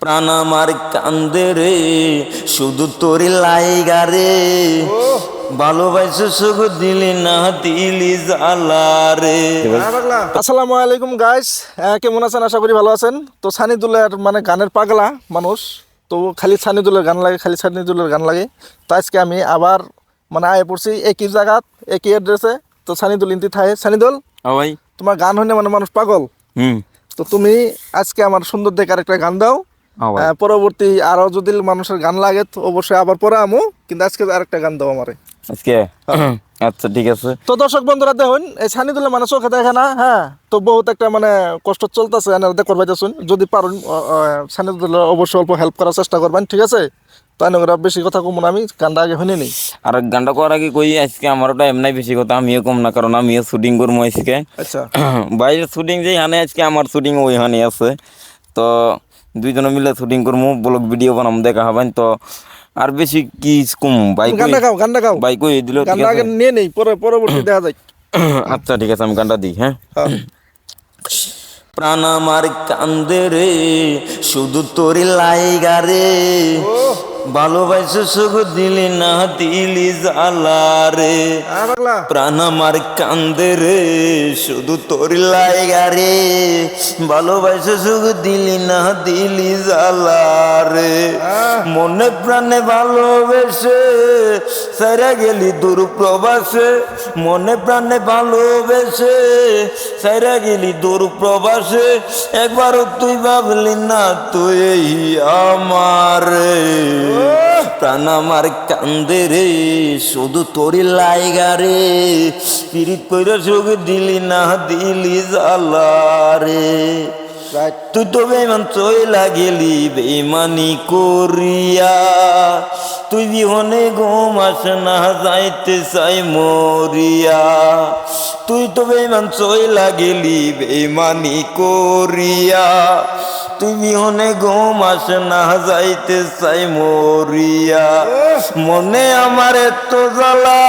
প্রাণ আমার কান্দে রে শুধু তোরে লাইগা রে ভালোবাসে সুখ দিলি না দিলি জ্বালা রে। আসসালামু আলাইকুম গাইস, কেমন আছেন? আশা করি ভালো আছেন। তো সানিদুলের মানে গানের পাগলা মানুষ, তো খালি সানিদুলের গান লাগে, খালি সানিদুলের গান লাগে। তো আজকে আমি আবার মানে আয় পড়ছি একই জায়গাত একই অ্যাড্রেসে। তো সানিদুল ইন্তি থাহে। সানিদুল, ভাই তোমার গান হইলে মানে মানুষ পাগল। তো তুমি আজকে আমার সুন্দর দেখে আরেকটা গান দাও। পরবর্তী আরো যদি মানুষের গান লাগে তো অবশ্যই আবার পরে আমু, কিন্তু আজকে আরেকটা গান দাও আমারে আজকে। আচ্ছা ঠিক আছে। তো দর্শক বন্ধুরা দেখুন, এই সানিদুলের মানে চোখে দেখে না, হ্যাঁ, তো বহুত একটা মানে কষ্ট চলতেছে, দেখতে পাইতেছুন। যদি পারেন সানিদুলের অবশ্যই অল্প হেল্প করার চেষ্টা করবেন, ঠিক আছে? তো ওরা বেশি কথা কম না, আমি গানটা আগে শুনে নিই। আর গানটা করার আগে কই আজকে আমার ওটা এমনি বেশি কথা আমিও কম না, কারণ আমিও শুটিং করবো আজকে। আচ্ছা, বাইরের শুটিং যেই হানে আজকে আমার শুটিং ওই হানে আছে। তো দুইজনে মিলে শুটিং করবো, ব্লগ ভিডিও বানাবো, দেখা হবেন। তো আর বেশি কি কম বাইক গানটা গাও বাইক দিল, ঠিক গানটা আগে আছে? নিয়ে নেই, পরবর্তী দেখা যায়। আচ্ছা ঠিক আছে, আমি গানটা দিই। হ্যাঁ। হ্যাঁ। প্রাণ আমার কান্দে রে শুধু তোরে লাইগা রে ভালোবাসে সুখ দিলি না দিলি জ্বালা রে। প্রাণ আমার কান্দে রে শুধু তোরে লাইগা রে ভালোবাসে সুখ দিলি না দিলি জ্বালা রে। মনে প্রাণে ভালোবেসে সারা গেলি দূর প্রবাসে, মনে প্রাণে ভালোবেসে সারা গেলি দূর প্রবাসে। একবারও তুই ভাবলি না তুই আমার প্রাণ আমার কান্দে রে শুধু তোরি লাইগা রে পিরিত কইরা সুখ দিলি না দিলি জ্বালা রে। তুই তো বেমান চইলা গেলি বেমানি করিয়া, তুই বিহনে ঘুম আসে না যাইতে চাই মরিয়া। তুই তো বেমান চইলা গেলি বেমানি করিয়া, তুই বিহনে ঘুম আসে না যাইতে চাই মরিয়া। মনে আমার এত জ্বালা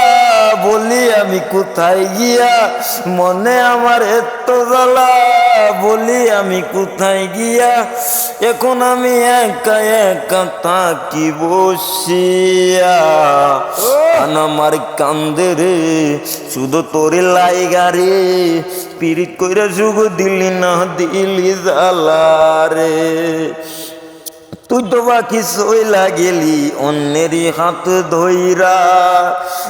বলি আমি কোথায় গিয়া, মনে আমার এত জ্বালা বলি আমি কোথায় গিয়া। এখন আমি একা একা থাকি বসিয়া। আমার কান্দে রে শুধু তোরে লাইগা রে পিরিত কইরা সুখ দিলি না দিলি জ্বালা রে। তুই তো বাকি সইলা গেলি অন্যেরই হাত ধইরা,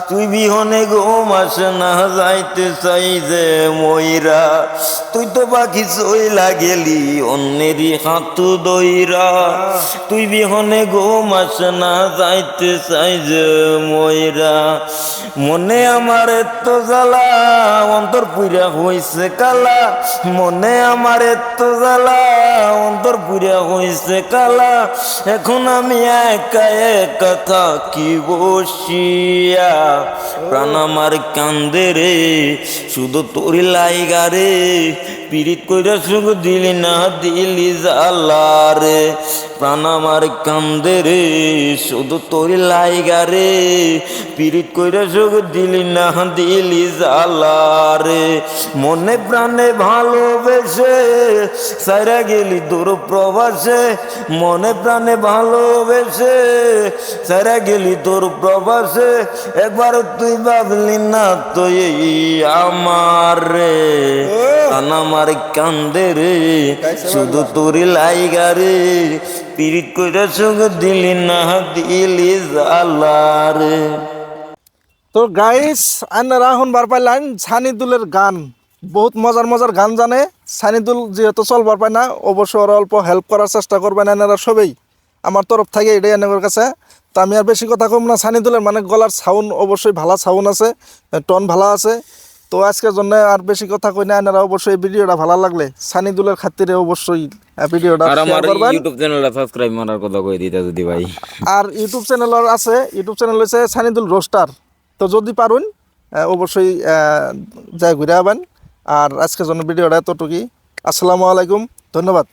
তুই বিহনে ঘুম আসে না যাইতে চাই যে মইরা। তুই তো বাকি সইলা গেলি অন্যেরই হাত ধইরা, তুই বিহনে ঘুম আসে না যাইতে চাই যে মইরা। মনে আমার এত জ্বালা অন্তর পুইরা হইছে কালা, মনে আমার এত জ্বালা অন্তর পুইরা হইছে কালা। এখন আমি একা একা থাকি বসিয়া। প্রাণ আমার কান্দে রে শুধু তোরি লাইগা রে পিরিত কইরা সুখ দিলি না দিলি জ্বালা রে। প্রাণ আমার কান্দে রে শুধু তোরি লাইগা রে পিরিত কইরা সুখ দিলি না দিলি জ্বালা রে। মনে প্রাণে ভালোবেসে সাইরা গেলি দূর প্রবাসে, মনে প্রাণে ভালোবেসে সারা গেলি তোর প্রবাসে। একবার তুই ভাবলি না তো আমার রে আমার কান্দে রে শুধু তোরে লাইগা রে পিরিত কইরা সুখ দিলি না দিলি জ্বালা রে। তো গাইস, আপনারা এখন বার পাইলেন সানিদুলের গান। বহুত মজার মজার গান জানে সানিদুল, যেহেতু চলবার পায় না, অবশ্যই ওরা অল্প হেল্প করার চেষ্টা করবেন এনারা সবাই। আমার তরফ থেকে এটাই এনাদের কাছে। তো আমি আর বেশি কথা কম না। সানিদুলের মানে গলার সাউন্ড অবশ্যই ভালো সাউন্ড আছে, টন ভালো আছে। তো আজকের জন্য আর বেশি কথা কই না। এনারা অবশ্যই ভিডিওটা ভালো লাগলে সানিদুলের খাতিরে অবশ্যই ভিডিওটা শেয়ার করবেন। ইউটিউব চ্যানেলটা সাবস্ক্রাইব করার কথা কই দিতা যদি ভাই। আর ইউটিউব চ্যানেল আছে, ইউটিউব চ্যানেল হচ্ছে সানিদুল রোস্টার। তো যদি পারুন অবশ্যই যাই ঘুরে আবেন। আর আজকের জন্য ভিডিওটা এতটুকুই। আসসালামু আলাইকুম, ধন্যবাদ।